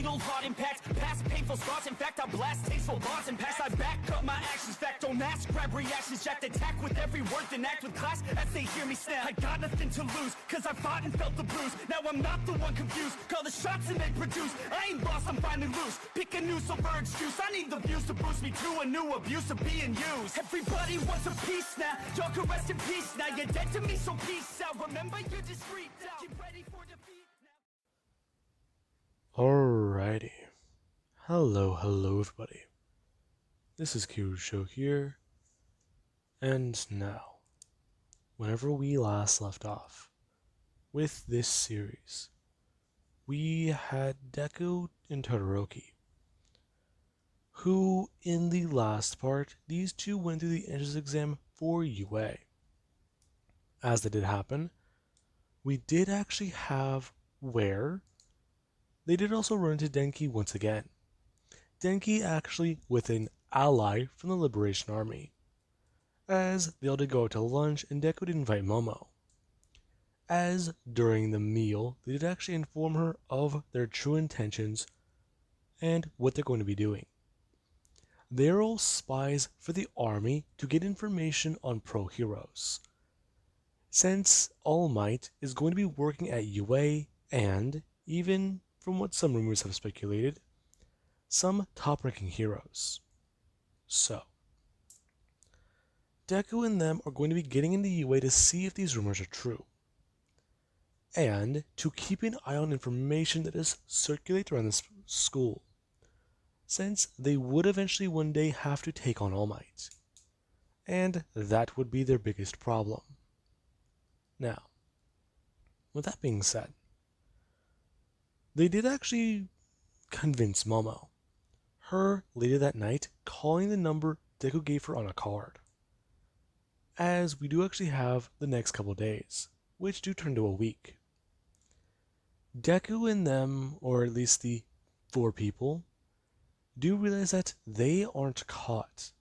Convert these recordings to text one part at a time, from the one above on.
fatal heart impacts, past painful scars. In fact, I blast tasteful bars and pass. I back up my actions, fact don't ask, grab reactions, jacked attack with every word, then act with class as they hear me snap. I got nothing to lose, cause I fought and felt the bruise. Now I'm not the one confused, call the shots and they produce. I ain't lost, I'm finally loose, pick a new silver excuse. I need the views to boost me to a new abuse of being used. Everybody wants a piece now, y'all can rest in peace now. You're dead to me, so peace out. Remember you're discreet now, get ready for defeat now. Alrighty. Hello everybody. This is Kirusho here, and now, whenever we last left off with this series, we had Deku and Todoroki, who in the last part, these two went through the entrance exam for UA. As that did happen, we did actually have where they did also run into Denki once again. Denki actually with an ally from the Liberation Army, as they all did go out to lunch and Deku did invite Momo. As during the meal, they did actually inform her of their true intentions and what they're going to be doing. They're all spies for the army to get information on pro heroes, since All Might is going to be working at UA and, even from what some rumors have speculated, some top-ranking heroes. So, Deku and them are going to be getting into UA to see if these rumors are true, and to keep an eye on information that is circulated around this school, since they would eventually one day have to take on All Might, and that would be their biggest problem. Now, with that being said, they did actually convince Momo, her later that night calling the number Deku gave her on a card, as we do actually have the next couple days, which do turn to a week. Deku and them, or at least the 4 people, do realize that they aren't caught.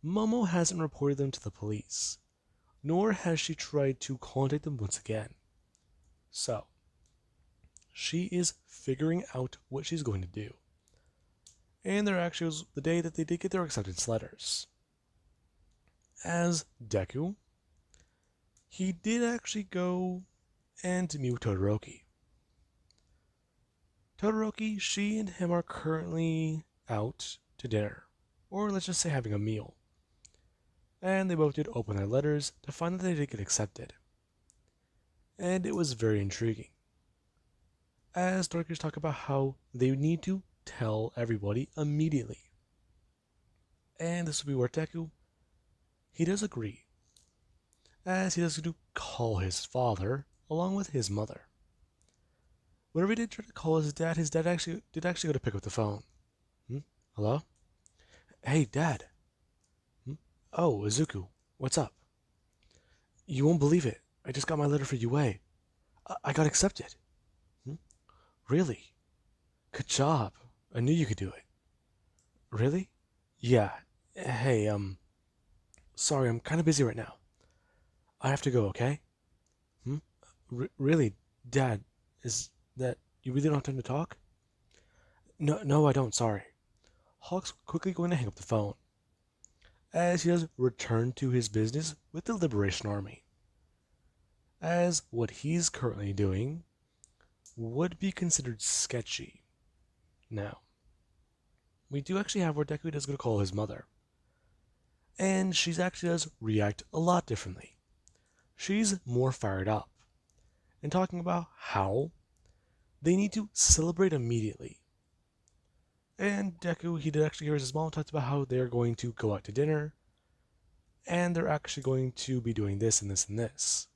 Momo hasn't reported them to the police, nor has she tried to contact them once again. So, she is figuring out what she's going to do. And there actually was the day that they did get their acceptance letters. As Deku, he did actually go and meet with Todoroki. Todoroki, she and him are currently out to dinner, or let's just say having a meal. And they both did open their letters to find that they did get accepted. And it was very intriguing, as Todoroki talk about how they need to tell everybody immediately. And this will be where Deku, he does agree, as he does do call his father along with his mother. Whenever he did try to call his dad actually did go to pick up the phone. Hello? Hey, Dad. Oh, Izuku, what's up? You won't believe it. I just got my letter for UA. I got accepted. Really? Good job. I knew you could do it. Really? Yeah. Hey, sorry, I'm kind of busy right now. I have to go, okay? Really, Dad, is that you really don't have time to talk? No, I don't, sorry. Hawk's quickly going to hang up the phone, as he does return to his business with the Liberation Army, as what he's currently doing would be considered sketchy. Now, we do actually have where Deku does go to call his mother, and she actually does react a lot differently. She's more fired up, and talking about how they need to celebrate immediately. And Deku, he did actually hear his mom talked about how they're going to go out to dinner, and they're actually going to be doing this and this and this.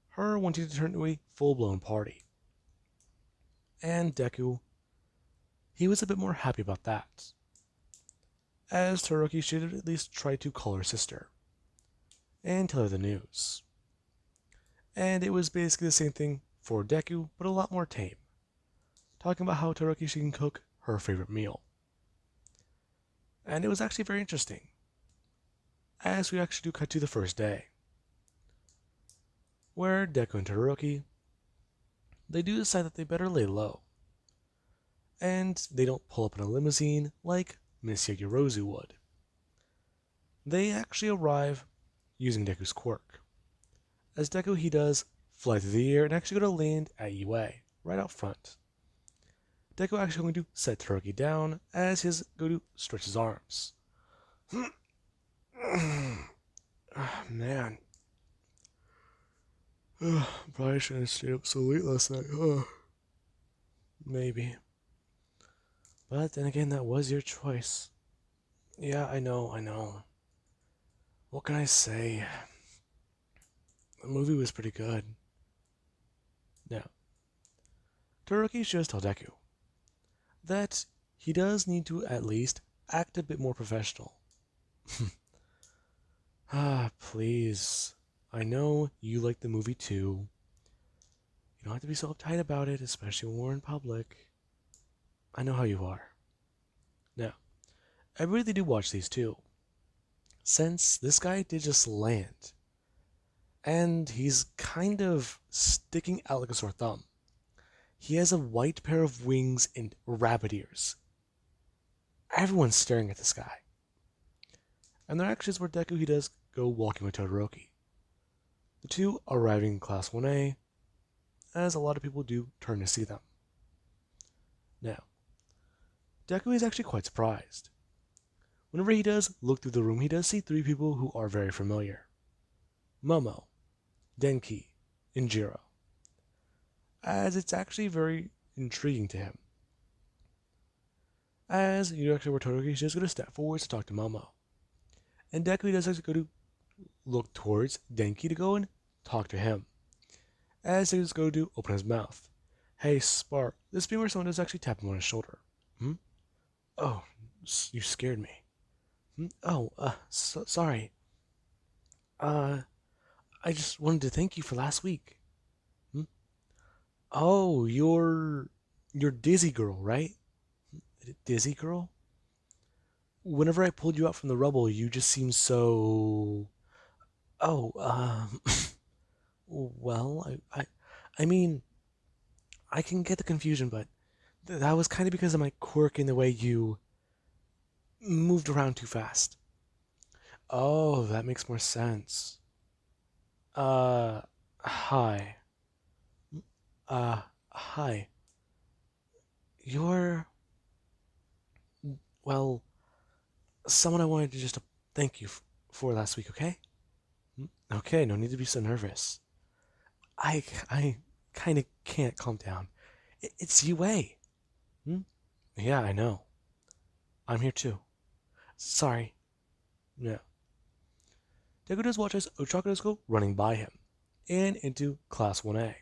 Her wanting to turn into a full-blown party. And Deku, he was a bit more happy about that, as Todoroki should have at least tried to call her sister and tell her the news. And it was basically the same thing for Deku, but a lot more tame, talking about how Todoroki, she can cook her favorite meal. And it was actually very interesting, as we actually do cut to the first day, where Deku and Todoroki, they do decide that they better lay low, and they don't pull up in a limousine like Miss Yorozu would. They actually arrive using Deku's quirk. As Deku, he does fly through the air and actually go to land at UA, right out front. Deku actually going to set Todoroki down as he go to stretch his arms. Man. Probably shouldn't have stayed up so late last night. Maybe. But then again, that was your choice. Yeah, I know. What can I say? The movie was pretty good. Now, Todoroki should tell Deku that he does need to at least act a bit more professional. Please. I know you like the movie too. You don't have to be so uptight about it, especially when we're in public. I know how you are. Now, I really do watch these too. Since this guy did just land. And he's kind of sticking out like a sore thumb. He has a white pair of wings and rabbit ears. Everyone's staring at this guy. And there actually is where Deku he does go walking with Todoroki. The two arriving in Class 1A, as a lot of people do turn to see them. Now, Deku is actually quite surprised. Whenever he does look through the room, he does see three people who are very familiar. Momo, Denki, and Jiro. As it's actually very intriguing to him. As you actually were Todoroki, he's just going to step forward to talk to Momo. And Deku does actually go to look towards Denki to go and talk to him. As he just go to open his mouth. Hey, Spark, this being where someone does actually tap him on his shoulder. Oh, you scared me. Oh, sorry. I just wanted to thank you for last week. Oh, you're Dizzy Girl, right? Dizzy Girl? Whenever I pulled you out from the rubble, you just seemed so... Oh, well, I mean, I can get the confusion, but that was kind of because of my quirk in the way you moved around too fast. Oh, that makes more sense. Hi. Hi. You're, well, someone I wanted to just thank you for last week, okay? Okay, no need to be so nervous. I kind of can't calm down. It's UA. Yeah, I know. I'm here too. Sorry. Yeah. Deku does watch as Ochako does go running by him and into Class 1A.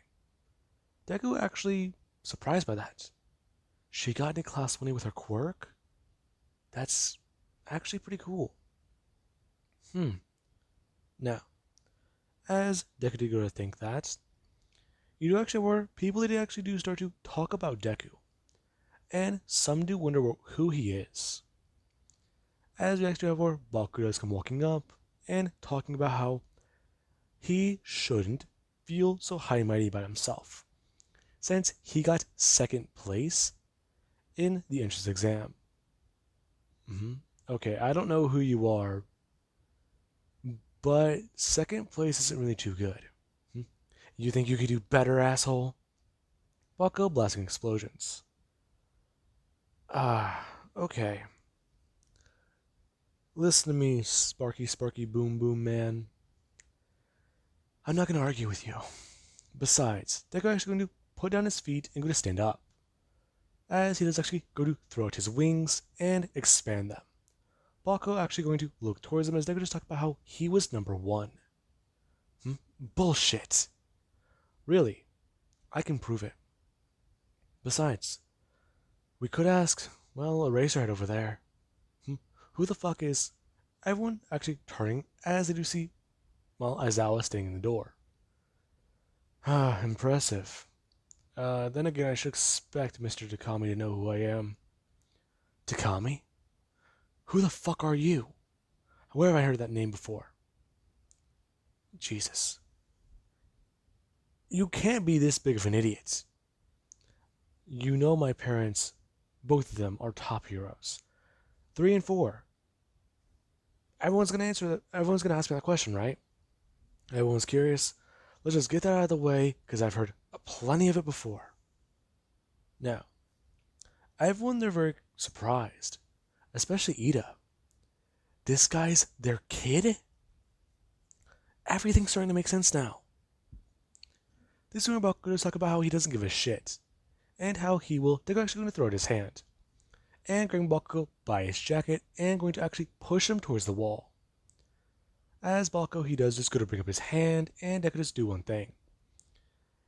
Deku actually surprised by that. She got into Class 1A with her quirk? That's actually pretty cool. Now, as Deku did go to think that, you do actually were people that actually do start to talk about Deku. And some do wonder who he is. As we actually have where Baku does come walking up and talking about how he shouldn't feel so high and mighty about himself, since he got second place in the entrance exam. Okay, I don't know who you are, but second place isn't really too good. You think you could do better, asshole? Bucko blasting explosions. Okay. Listen to me, Sparky Boom Boom Man. I'm not going to argue with you. Besides, Deku actually going to put down his feet and go to stand up. As he does actually go to throw out his wings and expand them. Bako actually going to look towards him as Deku just talked about how he was number 1. Bullshit. Really, I can prove it. Besides, we could ask, well, Eraserhead over there. Who the fuck is... Everyone actually turning as they do see, well, Aizawa standing in the door. Impressive. Then again, I should expect Mr. Takami to know who I am. Takami? Who the fuck are you? Where have I heard that name before? Jesus. You can't be this big of an idiot. You know my parents Both of them are top heroes. 3 and 4. Everyone's gonna answer that. Everyone's gonna ask me that question, right? Everyone's curious. Let's just get that out of the way because I've heard plenty of it before. Now, everyone they're very surprised, especially Ida. This guy's their kid? Everything's starting to make sense now. This is about going to talk about how he doesn't give a shit, and how they're actually going to throw out his hand, and grabbing Bakugo by his jacket, and going to actually push him towards the wall. As Bakugo, he does just go to bring up his hand, and Deku just do one thing.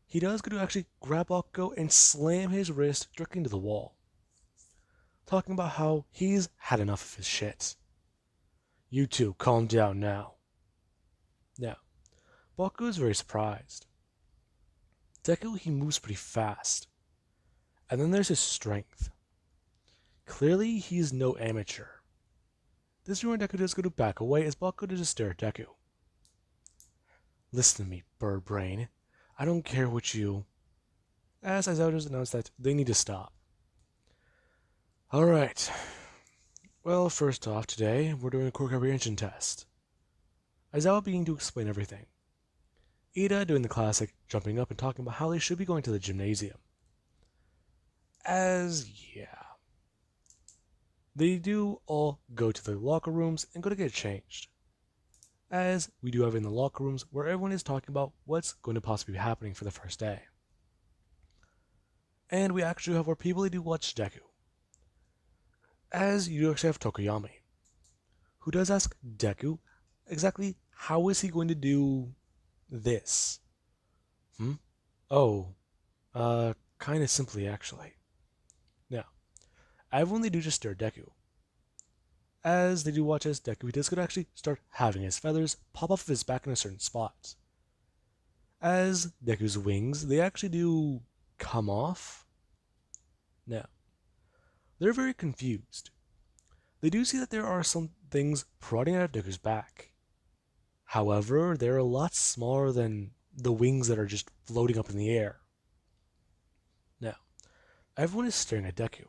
He does go to actually grab Bakugo and slam his wrist directly into the wall, talking about how he's had enough of his shit. You two, calm down now. Now, Bakugo is very surprised. Deku, he moves pretty fast. And then there's his strength. Clearly, he's no amateur. This is where Deku does go to back away as Bakugo does just stare at Deku. Listen to me, bird brain. I don't care what you... As Aizawa just announced that they need to stop. Alright. Well, first off, today, we're doing a quirk comprehension test. Aizawa beginning to explain everything. Ida doing the classic, jumping up and talking about how they should be going to the gymnasium. They do all go to the locker rooms and go to get changed. As we do have in the locker rooms where everyone is talking about what's going to possibly be happening for the first day. And we actually have where people do watch Deku. As you do actually have Tokoyami, who does ask Deku exactly how is he going to do this? Oh, kinda simply actually. Now, everyone they do just stare at Deku. As they do watch as Deku, he does could actually start having his feathers pop off of his back in a certain spot. As Deku's wings, they actually do come off. Now, they're very confused. They do see that there are some things prodding out of Deku's back. However, they're a lot smaller than the wings that are just floating up in the air. Now, everyone is staring at Deku.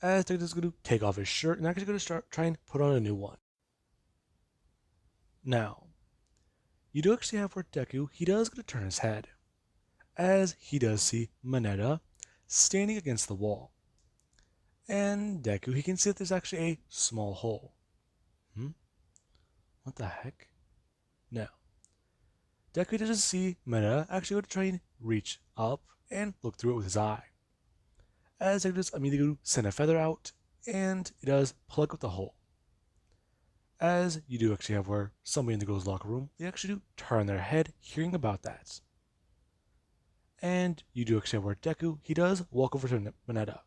As Deku is going to take off his shirt and actually going to try and put on a new one. Now, you do actually have where Deku, he does going to turn his head. As he does see Mineta standing against the wall. And Deku, he can see that there's actually a small hole. What the heck? Now, Deku doesn't see Mineta actually go to try and reach up and look through it with his eye. As Deku does immediately send a feather out, and it does plug up the hole. As you do actually have where somebody in the girls' locker room, they actually do turn their head hearing about that. And you do actually have where Deku, he does walk over to Mineta,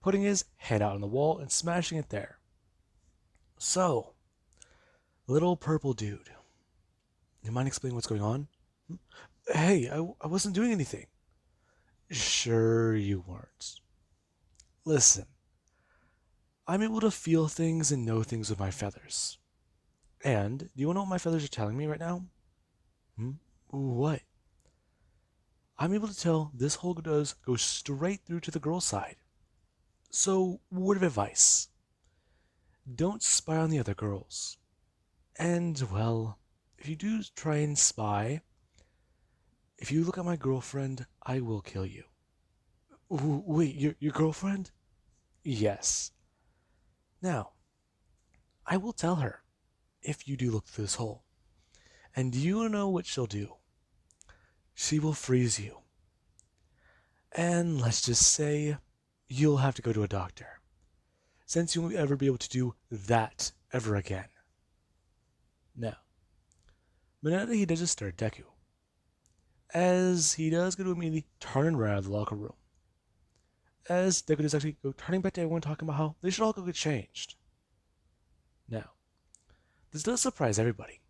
putting his head out on the wall and smashing it there. So, little purple dude, you mind explaining what's going on? Hey, I wasn't doing anything. Sure you weren't. Listen, I'm able to feel things and know things with my feathers. And, do you want to know what my feathers are telling me right now? What? I'm able to tell this hole does go straight through to the girl's side. So, word of advice. Don't spy on the other girls. And, well, if you do try and spy, if you look at my girlfriend, I will kill you. Wait, your girlfriend? Yes. Now, I will tell her if you do look through this hole. And do you know what she'll do? She will freeze you. And let's just say you'll have to go to a doctor, since you won't ever be able to do that ever again. Now, Mineta, he does just stare at Deku, as he does go to immediately turn and run out of the locker room. As Deku does actually go turning back to everyone talking about how they should all go get changed. Now, this does surprise everybody.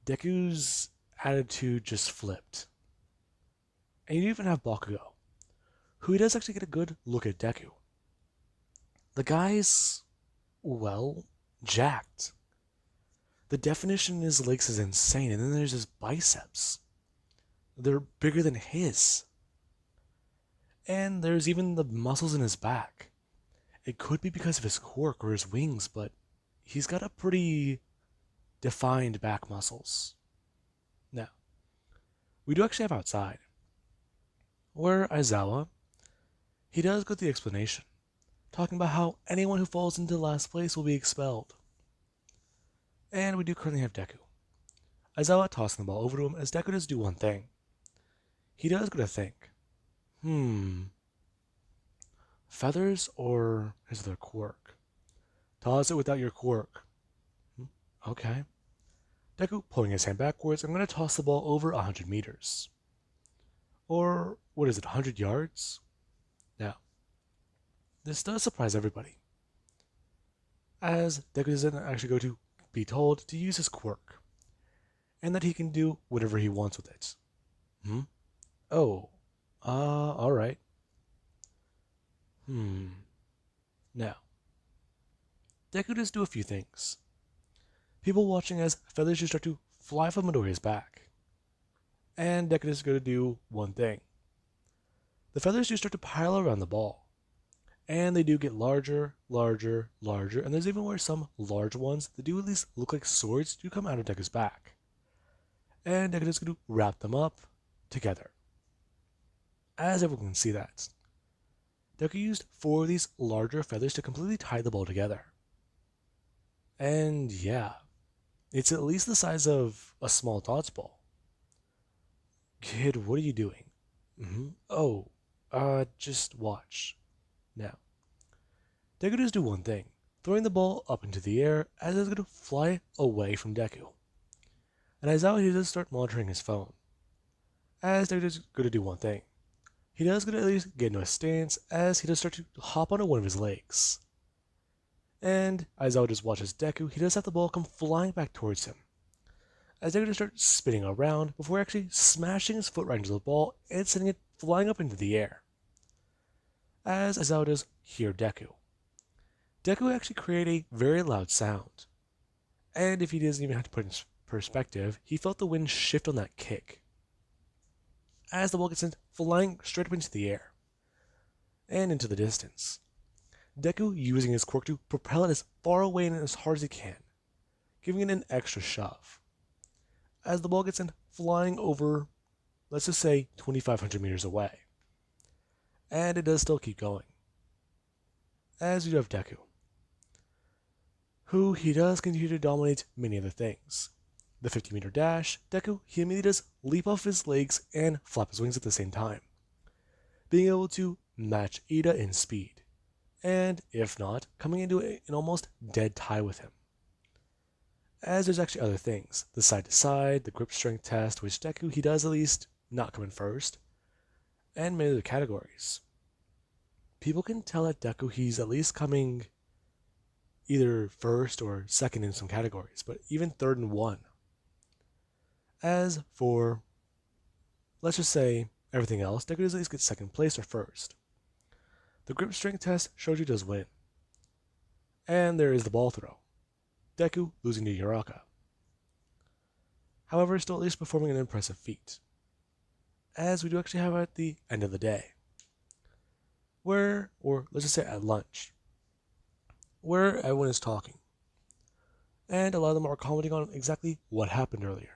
Deku's attitude just flipped. And you even have Bakugo, who does actually get a good look at Deku. The guy's, well, jacked. The definition in his legs is insane, and then there's his biceps. They're bigger than his. And there's even the muscles in his back. It could be because of his quirk or his wings, but he's got a pretty defined back muscles. Now, we do actually have outside, where Aizawa, he does go through the explanation, talking about how anyone who falls into last place will be expelled. And we do currently have Deku. Aizawa tossing the ball over to him as Deku does do one thing. He does go to think, feathers or his other quirk? Toss it without your quirk. Okay. Deku pulling his hand backwards, I'm going to toss the ball over 100 meters. Or, what is it, 100 yards? Now, this does surprise everybody, as Deku doesn't actually go to be told to use his quirk, and that he can do whatever he wants with it. Oh, alright. Now, Deku does do a few things. People watching as feathers just start to fly from Midoriya's back. And Deku is going to do one thing. The feathers do start to pile around the ball. And they do get larger, larger, larger, and there's even where some large ones that do at least look like swords do come out of Deku's back. And Deku is going to wrap them up together. As everyone can see that, Deku used 4 of these larger feathers to completely tie the ball together. And yeah, it's at least the size of a small dodgeball. Kid, what are you doing? Oh, just watch. Now, Deku does do one thing, throwing the ball up into the air as it's going to fly away from Deku. And Aizawa does start monitoring his phone, as Deku is going to do one thing. He does going to at least get into a stance as he does start to hop onto one of his legs. And Aizawa just watches Deku, he does have the ball come flying back towards him, as Deku just starts spinning around before actually smashing his foot right into the ball and sending it flying up into the air. As Aizawa does hear Deku. Deku actually created a very loud sound, and if he doesn't even have to put it in perspective, he felt the wind shift on that kick, as the ball gets sent flying straight up into the air, and into the distance. Deku using his quirk to propel it as far away and as hard as he can, giving it an extra shove, as the ball gets sent flying over, let's just say 2,500 meters away. And it does still keep going. As you have Deku, who he does continue to dominate many other things. The 50-meter dash, Deku, he immediately does leap off his legs and flap his wings at the same time, being able to match Ida in speed, and if not, coming into an almost dead tie with him. As there's actually other things, the side to side, the grip strength test, which Deku, he does at least not come in first, and many other categories. People can tell that Deku, he's at least coming either first or second in some categories, but even third in one. As for, let's just say, everything else, Deku does at least get second place or first. The grip strength test shows you does win. And there is the ball throw. Deku losing to Uraka. However, still at least performing an impressive feat, as we do actually have at the end of the day, where, or let's just say at lunch, where everyone is talking, and a lot of them are commenting on exactly what happened earlier.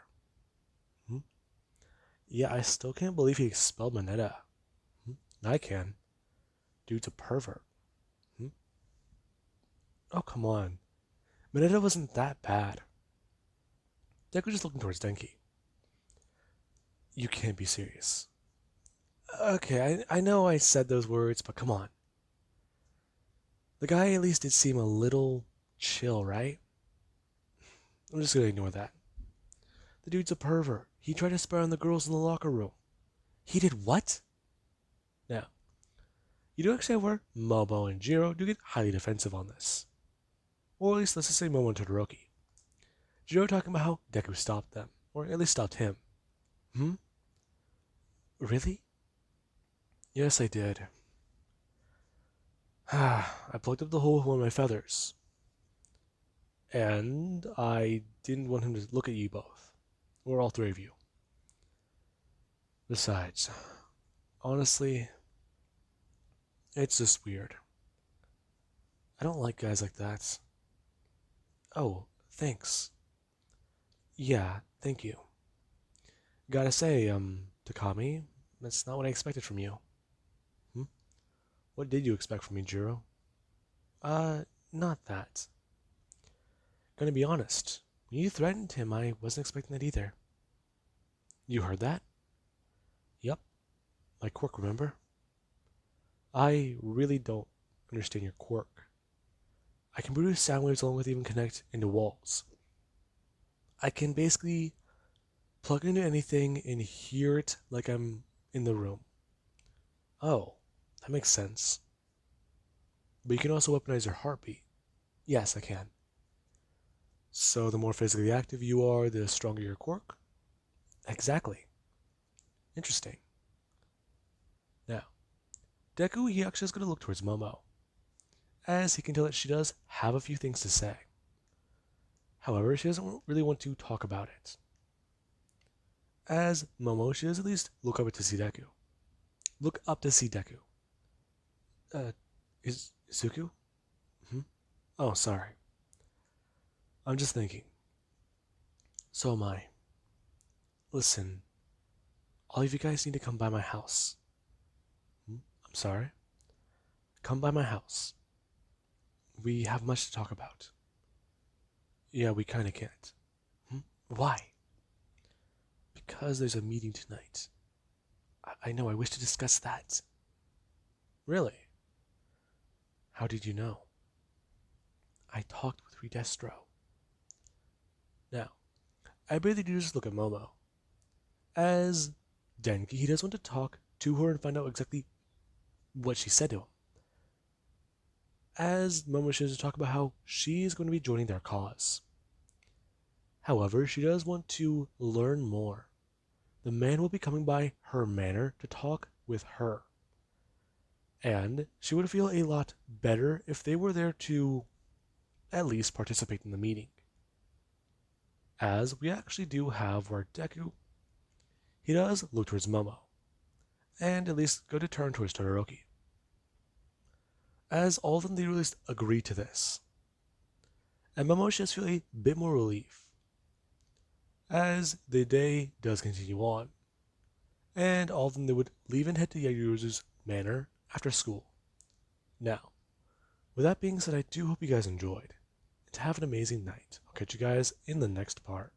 Yeah, I still can't believe he expelled Mineta. I can. Dude's a pervert. Oh, come on. Mineta wasn't that bad. Deku just looking towards Denki. You can't be serious. Okay, I know I said those words, but come on. The guy at least did seem a little chill, right? I'm just gonna ignore that. The dude's a pervert. He tried to spy on the girls in the locker room. He did what? Now, you do actually have where Momo and Jiro do get highly defensive on this. Or at least let's just say Momo and Todoroki. Jiro talking about how Deku stopped them, or at least stopped him. Really? Yes, I did. I plucked up the hole with one of my feathers. And I didn't want him to look at you both, or all 3 of you. Besides, honestly, It's just weird. I don't like guys like that. Oh, thanks. Yeah, thank you. Gotta say, Takami, that's not what I expected from you. Hmm? What did you expect from me, Jiro? Uh, Not that. Gonna be honest. When you threatened him, I wasn't expecting that either. You heard that? Yup. My quirk, remember? I really don't understand your quirk. I can produce sound waves along with even connect into walls. I can basically plug into anything and hear it like I'm in the room. Oh, that makes sense. But you can also weaponize your heartbeat. Yes, I can. So the more physically active you are, the stronger your quirk? Exactly. Interesting. Now, Deku, he actually is going to look towards Momo, as he can tell that she does have a few things to say. However, she doesn't really want to talk about it. As Momo, she does at least look up to see Deku. Look up to see Deku. Uh, is Izuku? Hmm? Oh, sorry. I'm just thinking. So am I. Listen, all of you guys need to come by my house. Hmm? I'm sorry? Come by my house. We have much to talk about. Yeah, we kinda can't. Hmm? Why? Because there's a meeting tonight. I know, I wish to discuss that. Really? How did you know? I talked with Redestro. Now, I really do just look at Momo. As Denki, he does want to talk to her and find out exactly what she said to him. As Momo shows to talk about how she is going to be joining their cause. However, she does want to learn more. The man will be coming by her manor to talk with her. And she would feel a lot better if they were there to at least participate in the meeting. As we actually do have where Deku, he does look towards Momo, and at least go to turn towards Todoroki. As all of them, they at least agree to this. And Momo should feel a bit more relief. As the day does continue on, and all of them they would leave and head to Yaguru's manor after school. Now, with that being said, I do hope you guys enjoyed, and have an amazing night. I'll catch you guys in the next part.